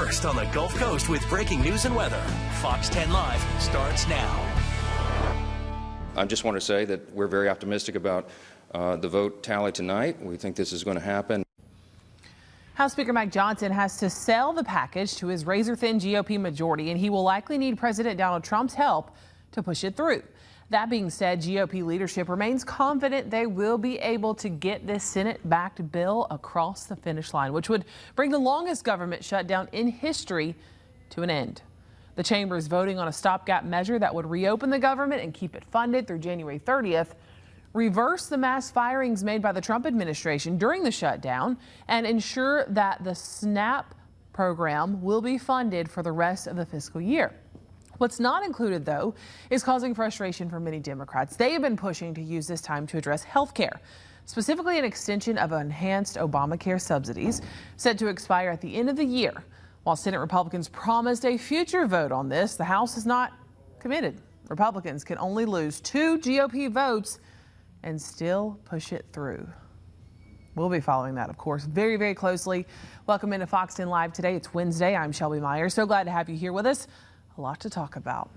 first on the Gulf Coast with breaking news and weather. Fox 10 Live starts now. I just want to say that we're very optimistic about the vote tally tonight. We think this is going to happen. House Speaker Mike Johnson has to sell the package to his razor-thin GOP majority, and he will likely need President Donald Trump's help to push it through. That being said, GOP leadership remains confident they will be able to get this Senate-backed bill across the finish line, which would bring the longest government shutdown in history to an end. The chamber is voting on a stopgap measure that would reopen the government and keep it funded through January 30th, reverse the mass firings made by the Trump administration during the shutdown, and ensure that the SNAP program will be funded for the rest of the fiscal year. What's not included, though, is causing frustration for many Democrats. They have been pushing to use this time to address health care, specifically an extension of enhanced Obamacare subsidies set to expire at the end of the year. While Senate Republicans promised a future vote on this, the House is not committed. Republicans can only lose 2 GOP votes and still push it through. We'll be following that, of course, very, very closely. Welcome into Fox 10 Live today. It's Wednesday. I'm Shelby Meyer. So glad to have you here with us. A lot to talk about.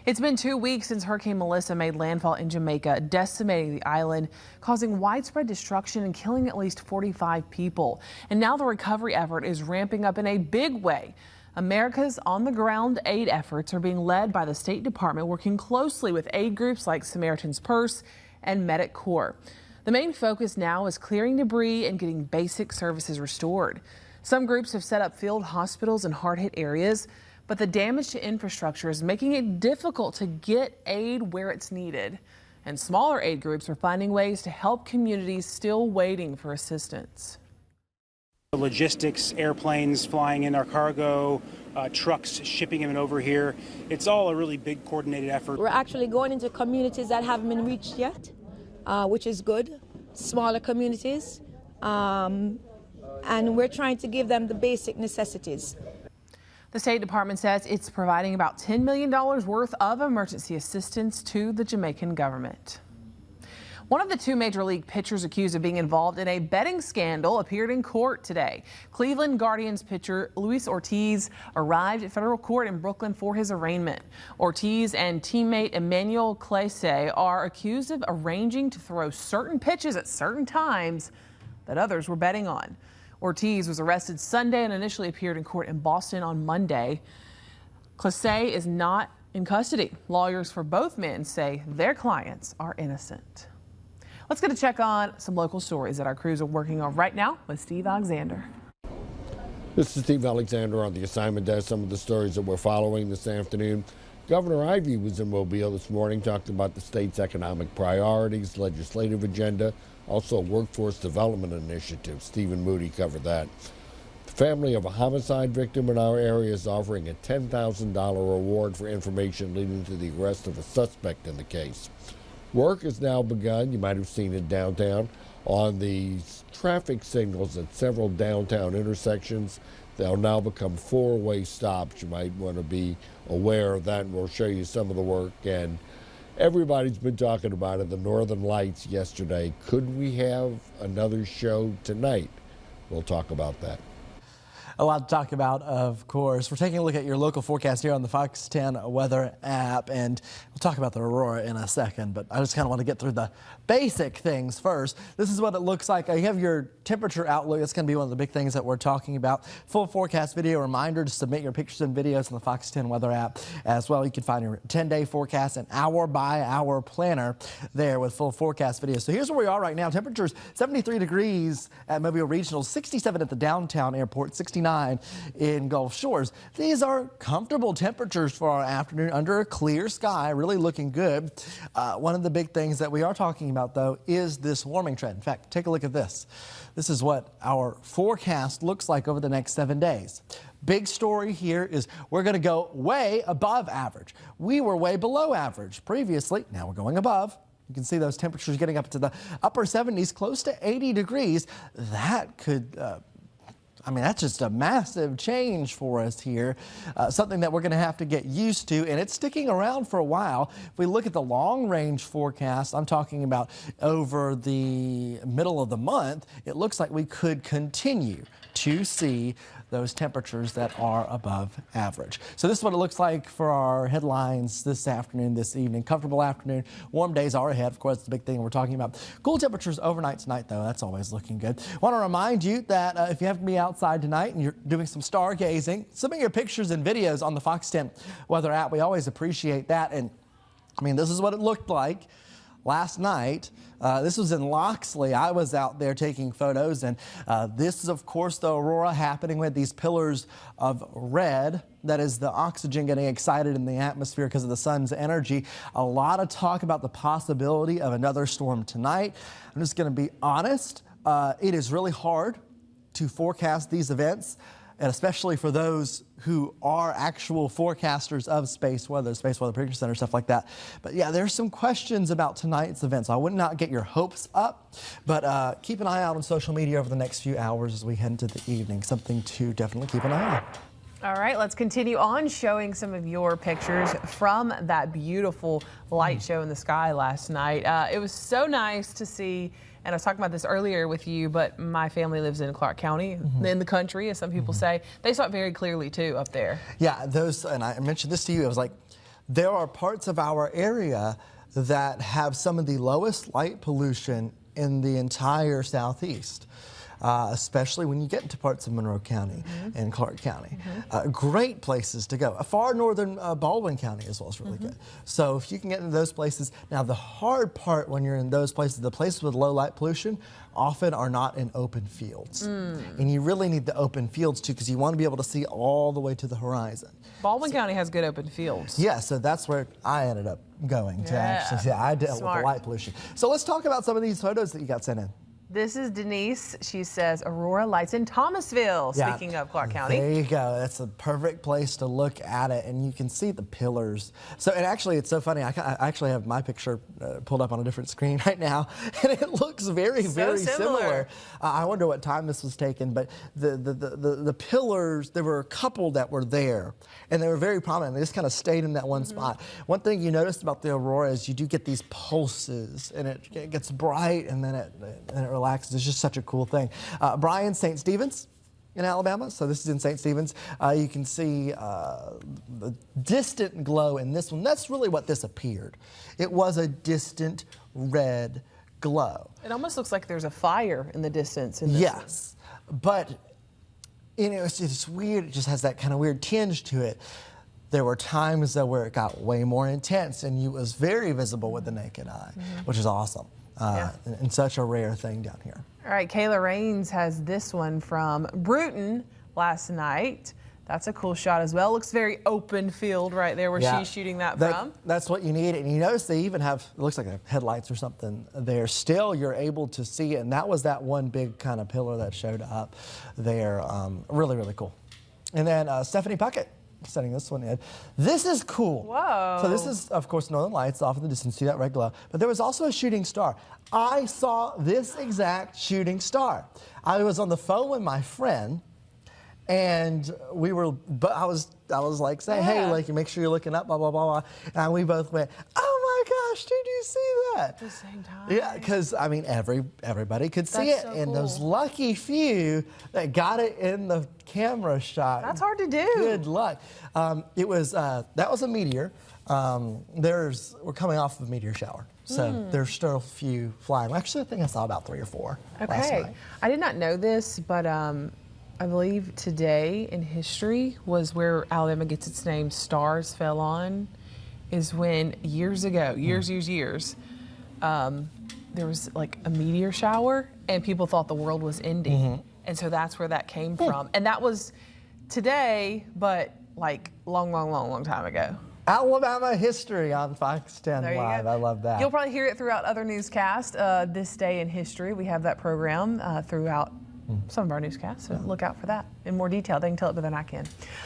It's been 2 weeks since Hurricane Melissa made landfall in Jamaica, decimating the island, causing widespread destruction and killing at least 45 people. And now the recovery effort is ramping up in a big way. America's on-the-ground aid efforts are being led by the State Department, working closely with aid groups like Samaritan's Purse and Medic Corps. The main focus now is clearing debris and getting basic services restored. Some groups have set up field hospitals in hard-hit areas, but the damage to infrastructure is making it difficult to get aid where it's needed. And smaller aid groups are finding ways to help communities still waiting for assistance. Logistics, airplanes flying in our cargo, trucks shipping them over here. It's all a really big coordinated effort. We're actually going into communities that haven't been reached yet, which is good, smaller communities, and we're trying to give them the basic necessities. The State Department says it's providing about $10 million worth of emergency assistance to the Jamaican government. One of the 2 Major League pitchers accused of being involved in a betting scandal appeared in court today. Cleveland Guardians pitcher Luis Ortiz arrived at federal court in Brooklyn for his arraignment. Ortiz and teammate Emmanuel Clase are accused of arranging to throw certain pitches at certain times that others were betting on. Ortiz was arrested Sunday and initially appeared in court in Boston on Monday. Clase is not in custody. Lawyers for both men say their clients are innocent. Let's get a check on some local stories that our crews are working on right now with Steve Alexander. This is Steve Alexander on the assignment desk. Some of the stories that we're following this afternoon. Governor Ivey was in Mobile this morning, talking about the state's economic priorities, legislative agenda, also workforce development initiative. Stephen Moody covered that. The family of a homicide victim in our area is offering a $10,000 reward for information leading to the arrest of a suspect in the case. Work has now begun, you might have seen it downtown, on the traffic signals at several downtown intersections. They'll now become 4-way stops. You might want to be aware of that, and we'll show you some of the work. And everybody's been talking about it, the Northern Lights yesterday. Could we have another show tonight? We'll talk about that. A lot to talk about, of course. We're taking a look at your local forecast here on the Fox 10 weather app, and we'll talk about the aurora in a second, but I just kind of want to get through the basic things first. This is what it looks like. You have your temperature outlook. That's going to be one of the big things that we're talking about. Full forecast video reminder to submit your pictures and videos on the Fox 10 weather app as well. You can find your 10-day forecast and hour-by-hour planner there with full forecast videos. So here's where we are right now. Temperatures 73 degrees at Mobile Regional, 67 at the downtown airport, 69 in Gulf Shores. These are comfortable temperatures for our afternoon under a clear sky, really looking good. One of the big things that we are talking about, though, is this warming trend. In fact, take a look at this. This is what our forecast looks like over the next 7 days. Big story here is we're going to go way above average. We were way below average previously. Now we're going above. You can see those temperatures getting up to the upper 70s, close to 80 degrees. That could I mean, that's just a massive change for us here, something that we're going to have to get used to, and it's sticking around for a while. If we look at the long-range forecast, I'm talking about over the middle of the month, it looks like we could continue to see those temperatures that are above average. So this is what it looks like for our headlines this afternoon, this evening. Comfortable afternoon. Warm days are ahead. Of course, it's the big thing we're talking about. Cool temperatures overnight tonight, though. That's always looking good. Want to remind you that if you have to be outside tonight and you're doing some stargazing, submit your pictures and videos on the Fox 10 weather app. We always appreciate that. And I mean, this is what it looked like last night. This was in Loxley. I was out there taking photos, and this is, of course, the aurora happening with these pillars of red. That is the oxygen getting excited in the atmosphere because of the sun's energy. A lot of talk about the possibility of another storm tonight. I'm just going to be honest. It is really hard to forecast these events, and especially for those who are actual forecasters of space weather prediction center, stuff like that. But yeah, there's some questions about tonight's event, so I would not get your hopes up, but keep an eye out on social media over the next few hours as we head into the evening. Something to definitely keep an eye on. All right, let's continue on showing some of your pictures from that beautiful light show in the sky last night. It was so nice to see. And I was talking about this earlier with you, but my family lives in Clark County, in the country, as some people say. They saw it very clearly, too, up there. Yeah, and I mentioned this to you, it was like, there are parts of our area that have some of the lowest light pollution in the entire Southeast. Especially when you get into parts of Monroe County and Clark County. Great places to go. Far northern Baldwin County as well is really good. So if you can get into those places. Now the hard part when you're in those places, the places with low light pollution often are not in open fields. And you really need the open fields too, because you want to be able to see all the way to the horizon. Baldwin County has good open fields. Yeah, so that's where I ended up going to actually see. I dealt with the light pollution. So let's talk about some of these photos that you got sent in. This is Denise. She says aurora lights in Thomasville, speaking of Clark County. There you go. That's a perfect place to look at it, and you can see the pillars. So, and actually, it's so funny. I actually have my picture pulled up on a different screen right now, and it looks very similar. I wonder what time this was taken, but the pillars, there were a couple that were there, and they were very prominent. They just kind of stayed in that one spot. One thing you noticed about the aurora is you do get these pulses, and it gets bright, and then it relaxes. It's just such a cool thing. Brian, St. Stephen's in Alabama. So this is in St. Stephen's. You can see the distant glow in this one. That's really what this appeared. It was a distant red glow. It almost looks like there's a fire in the distance. In this yes, but you know, it's weird. It just has that kind of weird tinge to it. There were times though where it got way more intense, and it was very visible with the naked eye, which is awesome. And such a rare thing down here. All right, Kayla Rains has this one from Bruton last night. That's a cool shot as well. Looks very open field right there where she's shooting that from. That's what you need. And you notice they even have, it looks like headlights or something there. Still, you're able to see it. And that was that one big kind of pillar that showed up there. Really, really cool. And then Stephanie Puckett setting this one in. This is cool. Whoa. So this is, of course, Northern Lights off in the distance. See that red glow. But there was also a shooting star. I saw this exact shooting star. I was on the phone with my friend, and I was like saying, hey, like, make sure you're looking up, blah, blah, blah, blah. And we both went, oh my gosh, did you see that? At the same time. Yeah, because, I mean, everybody could see it. So and cool. Those lucky few that got it in the camera shot. That's hard to do. Good luck. That was a meteor. We're coming off of a meteor shower. So there's still a few flying. Actually, I think I saw about 3 or 4 last night. I did not know this, but I believe today in history was where Alabama gets its name. Stars fell on, is when years ago, years, there was like a meteor shower, and people thought the world was ending, and so that's where that came from. And that was today, but like long time ago. Alabama history on Fox 10 Live. I love that. You'll probably hear it throughout other newscasts. This Day in History, we have that program throughout some of our newscasts, so look out for that in more detail. They can tell it better than I can.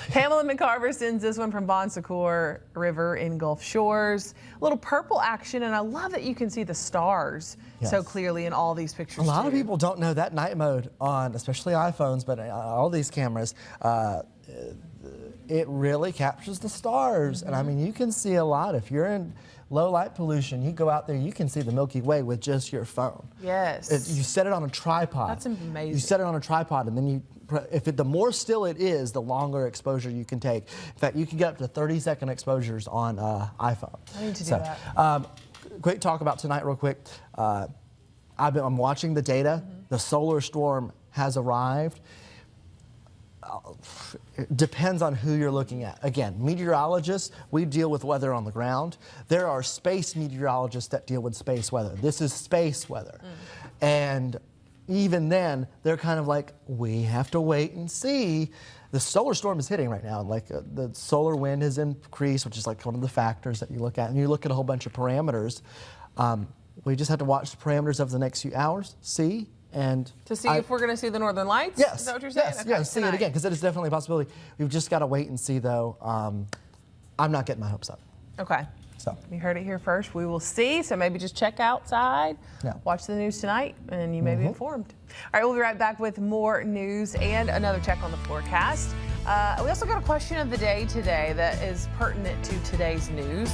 Pamela McCarver sends this one from Bon Secours River in Gulf Shores. A little purple action, and I love that you can see the stars so clearly in all these pictures. A lot of people don't know that night mode on, especially iPhones, but all these cameras, it really captures the stars. And I mean, you can see a lot. If you're in low light pollution, you go out there, you can see the Milky Way with just your phone. Yes. You set it on a tripod. That's amazing. You set it on a tripod, and then the more still it is, the longer exposure you can take. In fact, you can get up to 30-second exposures on iPhone. I need to do that. Quick talk about tonight real quick. I'm watching the data. The solar storm has arrived. It depends on who you're looking at. Again, meteorologists, we deal with weather on the ground. There are space meteorologists that deal with space weather. This is space weather. And even then, they're kind of like, we have to wait and see. The solar storm is hitting right now. Like the solar wind has increased, which is like one of the factors that you look at. And you look at a whole bunch of parameters. We just have to watch the parameters of the next few hours, see. And to see if we're going to see the Northern Lights? Yes. Is that what you're saying? Yes, okay, see it again, because it is definitely a possibility. We've just got to wait and see, though. I'm not getting my hopes up. Okay. So you heard it here first. We will see. So maybe just check outside, watch the news tonight, and you may be informed. All right, we'll be right back with more news and another check on the forecast. We also got a question of the day today that is pertinent to today's news.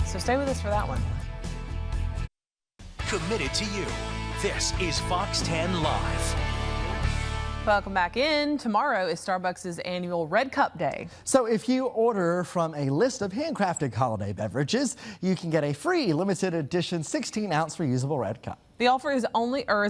So stay with us for that one. Committed to you. This is Fox 10 Live. Welcome back in. Tomorrow is Starbucks' annual Red Cup Day. So if you order from a list of handcrafted holiday beverages, you can get a free limited edition 16-ounce reusable Red Cup. The offer is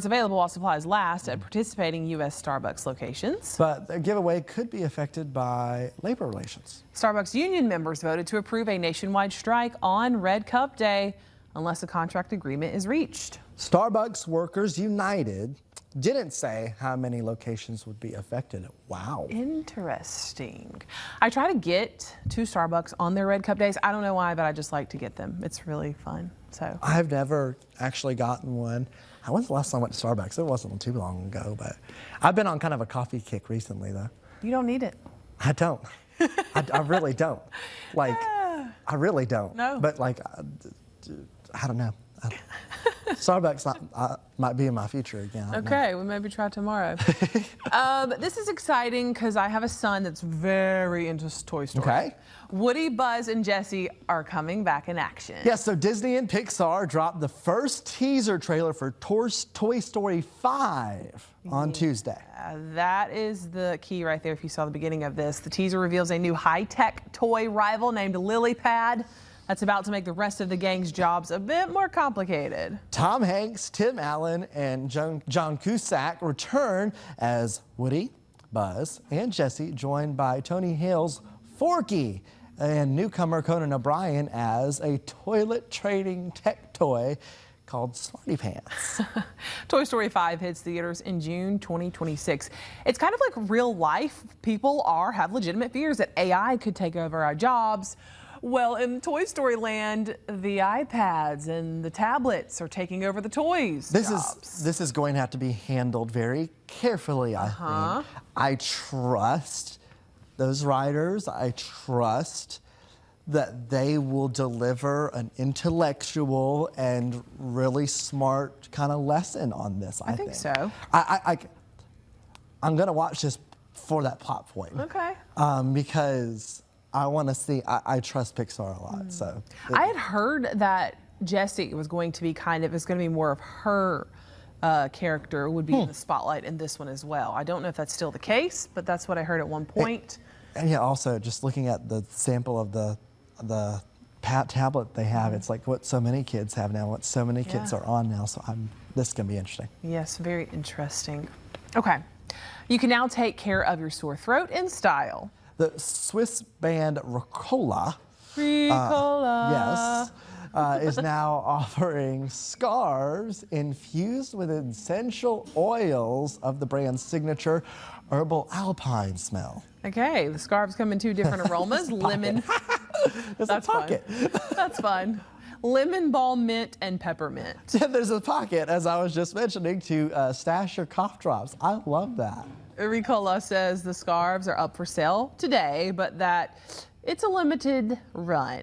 available while supplies last at participating U.S. Starbucks locations. But the giveaway could be affected by labor relations. Starbucks union members voted to approve a nationwide strike on Red Cup Day unless a contract agreement is reached. Starbucks Workers United didn't say how many locations would be affected. Wow. Interesting. I try to get to Starbucks on their Red Cup days. I don't know why, but I just like to get them. It's really fun. So I've never actually gotten one. When's the last time I went to Starbucks? It wasn't too long ago, but I've been on kind of a coffee kick recently, though. You don't need it. I don't. I really don't. Like, I really don't. No. But like, I don't know. Starbucks might be in my future again. Okay, we'll maybe try tomorrow. This is exciting because I have a son that's very into Toy Story. Okay. Woody, Buzz, and Jessie are coming back in action. Yes, so Disney and Pixar dropped the first teaser trailer for Toy Story 5 on Tuesday. That is the key right there if you saw the beginning of this. The teaser reveals a new high-tech toy rival named LilyPad that's about to make the rest of the gang's jobs a bit more complicated. Tom Hanks, Tim Allen, and John Cusack return as Woody, Buzz, and Jessie, joined by Tony Hale's Forky and newcomer Conan O'Brien as a toilet trading tech toy called Smarty Pants. Toy Story 5 hits theaters in June 2026. It's kind of like real life. People have legitimate fears that AI could take over our jobs. Well, in Toy Story land, the iPads and the tablets are taking over the toys. This is going to have to be handled very carefully, I think. I trust those writers. I trust that they will deliver an intellectual and really smart kind of lesson on this. I think so. I'm going to watch this for that plot point. Okay. Because I want to see, I trust Pixar a lot, so. I had heard that Jessie was going to be more of her character would be in the spotlight in this one as well. I don't know if that's still the case, but that's what I heard at one point. And yeah, also just looking at the sample of the tablet they have, it's like what so many kids have now, what so many kids are on now, so this is going to be interesting. Yes, very interesting. Okay, you can now take care of your sore throat in style. The Swiss band Ricola, is now offering scarves infused with essential oils of the brand's signature herbal alpine smell. Okay, the scarves come in two different aromas. Lemon. It's a pocket. Fun. That's fun. lemon balm, mint, and peppermint. There's a pocket, as I was just mentioning, to stash your cough drops. I love that. Ricola says the scarves are up for sale today, but that it's a limited run.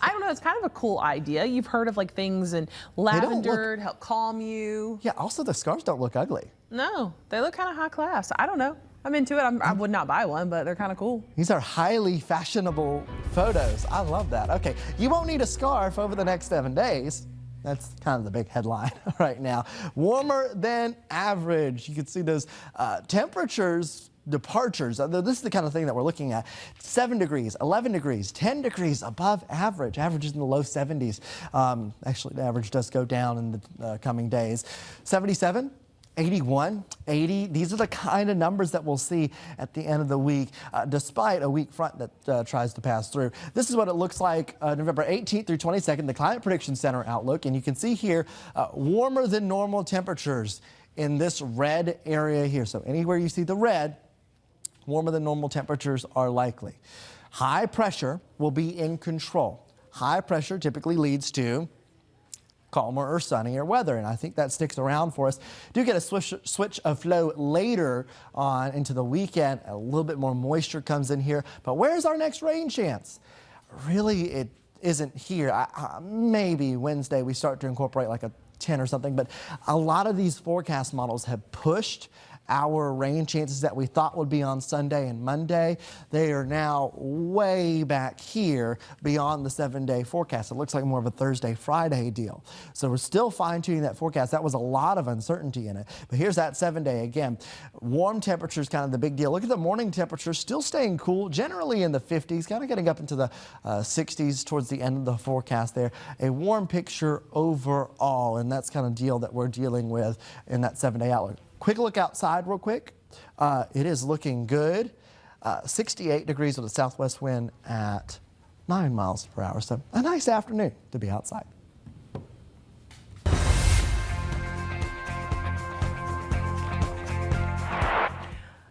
I don't know, it's kind of a cool idea. You've heard of like things in lavender to help calm you. Yeah, also the scarves don't look ugly. No, they look kind of high class. I don't know. I'm into it. I would not buy one, but they're kind of cool. These are highly fashionable photos. I love that. Okay, you won't need a scarf over the next 7 days. That's kind of the big headline right now. Warmer than average. You can see those temperatures, departures. This is the kind of thing that we're looking at. 7 degrees, 11 degrees, 10 degrees above average. Average is in the low 70s. Actually, the average does go down in the coming days. 77. 81, 80, these are the kind of numbers that we'll see at the end of the week, despite a weak front that tries to pass through. This is what it looks like November 18th through 22nd, the Climate Prediction Center outlook. And you can see here warmer than normal temperatures in this red area here. So anywhere you see the red, warmer than normal temperatures are likely. High pressure will be in control. High pressure typically leads to calmer or sunnier weather, and I think that sticks around for us. Do get a switch of flow later on into the weekend. A little bit more moisture comes in here, but where's our next rain chance? Really, it isn't here. Maybe Wednesday we start to incorporate like a 10 or something, but a lot of these forecast models have pushed our rain chances that we thought would be on Sunday and Monday. They are now way back here beyond the 7-day forecast. It looks like more of a Thursday, Friday deal. So we're still fine-tuning that forecast. That was a lot of uncertainty in it. But here's that 7-day again. Warm temperatures kind of the big deal. Look at the morning temperatures still staying cool, generally in the 50s, kind of getting up into the 60s towards the end of the forecast there. A warm picture overall, and that's kind of deal that we're dealing with in that 7-day outlook. Quick look outside real quick. It is looking good. 68 degrees with a southwest wind at 9 miles per hour. So a nice afternoon to be outside.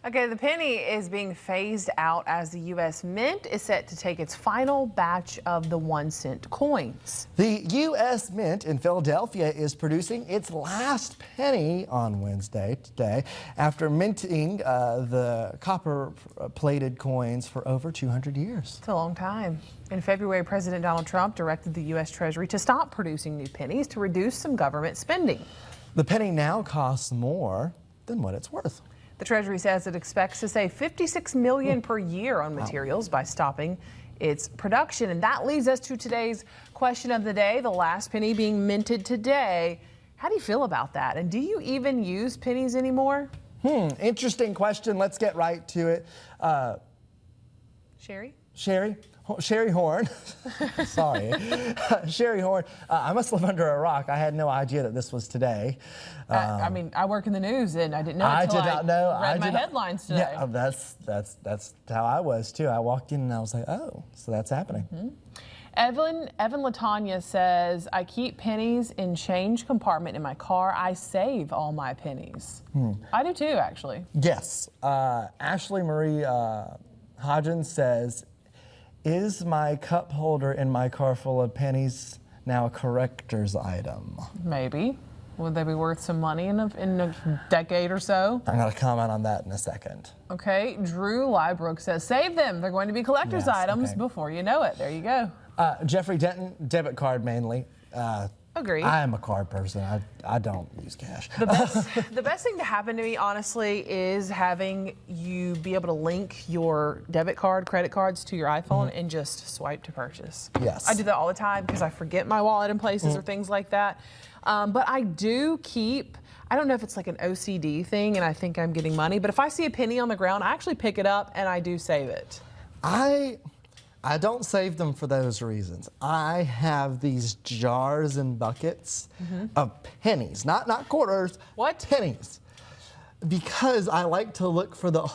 Okay, the penny is being phased out as the U.S. Mint is set to take its final batch of the 1-cent coins. The U.S. Mint in Philadelphia is producing its last penny on Wednesday today after minting the copper-plated coins for over 200 years. It's a long time. In February, President Donald Trump directed the U.S. Treasury to stop producing new pennies to reduce some government spending. The penny now costs more than what it's worth. The Treasury says it expects to save $56 million per year on materials by stopping its production. And that leads us to today's question of the day, the last penny being minted today. How do you feel about that? And do you even use pennies anymore? Interesting question. Let's get right to it. Sherry Horn. Sorry. Sherry Horn. I must live under a rock. I had no idea that this was today. I mean, I work in the news and I didn't know until I read my headlines today. Yeah, that's how I was too. I walked in and I was like, oh, so that's happening. Evan Latanya says, I keep pennies in change compartment in my car. I save all my pennies. I do too, actually. Yes. Ashley Marie Hodgins says, is my cup holder in my car full of pennies now a collector's item? Maybe. Would they be worth some money in a decade or so? I'm going to comment on that in a second. Okay. Drew Liebrook says, save them. They're going to be collector's items before you know it. There you go. Jeffrey Denton, debit card mainly. Agree. I am a card person. I don't use cash. The best thing to happen to me, honestly, is having you be able to link your debit card, credit cards to your iPhone and just swipe to purchase. Yes. I do that all the time because I forget my wallet in places or things like that. But I do keep, I don't know if it's like an OCD thing and I think I'm getting money, but if I see a penny on the ground, I actually pick it up and I do save it. I don't save them for those reasons. I have these jars and buckets of pennies, not quarters. What? Pennies. Because I like to look for the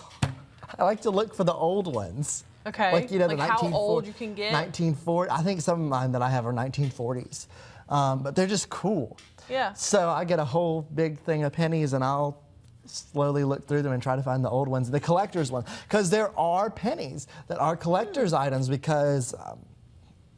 old ones. Okay. Like, you know, like the how old you can get? 1940. I think some of mine that I have are 1940s. But they're just cool. Yeah. So I get a whole big thing of pennies and I'll slowly look through them and try to find the old ones, the collector's ones. Because there are pennies that are collector's items because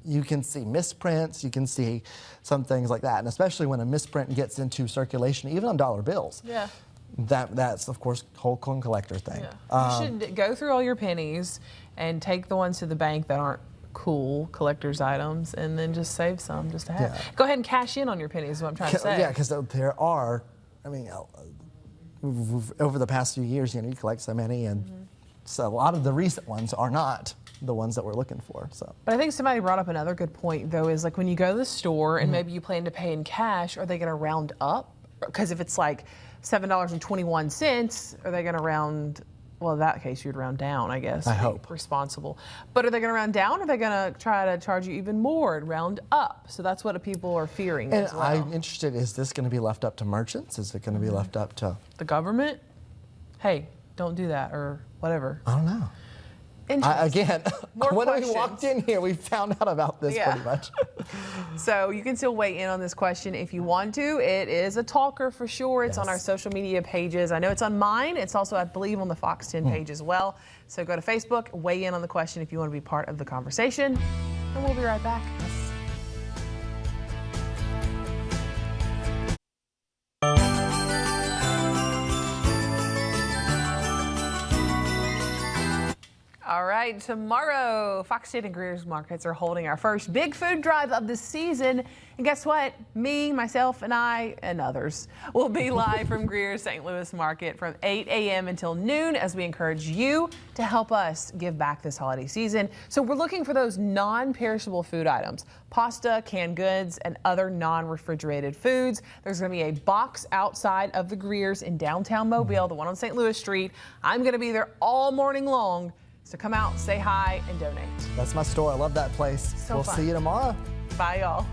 you can see misprints, you can see some things like that. And especially when a misprint gets into circulation, even on dollar bills. Yeah. That's, of course, whole coin collector thing. Yeah. You should go through all your pennies and take the ones to the bank that aren't cool collector's items and then just save some just to have. Yeah. Go ahead and cash in on your pennies is what I'm trying to say. Yeah, because there are, I mean, over the past few years, you collect so many, and so a lot of the recent ones are not the ones that we're looking for. So, But I think somebody brought up another good point, though, is like when you go to the store and maybe you plan to pay in cash, are they going to round up? Because if it's like $7.21, are they going to round? Well, in that case, you'd round down, I guess. I hope. Responsible. But are they going to round down, or are they going to try to charge you even more and round up? So that's what people are fearing and as well. I'm interested, is this going to be left up to merchants? Is it going to be left up to The government? Hey, don't do that, or whatever. I don't know. Again, More when questions. we walked in here, we found out about this Yeah. pretty much. So you can still weigh in on this question if you want to. It is a talker for sure. It's on our Yes. social media pages. I know it's on mine. It's also, I believe, on the Fox 10 page as well. So go to Facebook, weigh in on the question if you want to be part of the conversation, and we'll be right back. All right, tomorrow, Fox 10 and Greer's Markets are holding our first big food drive of the season. And guess what? Me, myself, and I, and others will be live from Greer's St. Louis Market from 8 a.m. until noon as we encourage you to help us give back this holiday season. So we're looking for those non-perishable food items, pasta, canned goods, and other non-refrigerated foods. There's going to be a box outside of the Greer's in downtown Mobile, the one on St. Louis Street. I'm going to be there all morning long. So come out, say hi, and donate. That's my store. I love that place. So we'll fun. see you tomorrow. Bye, y'all.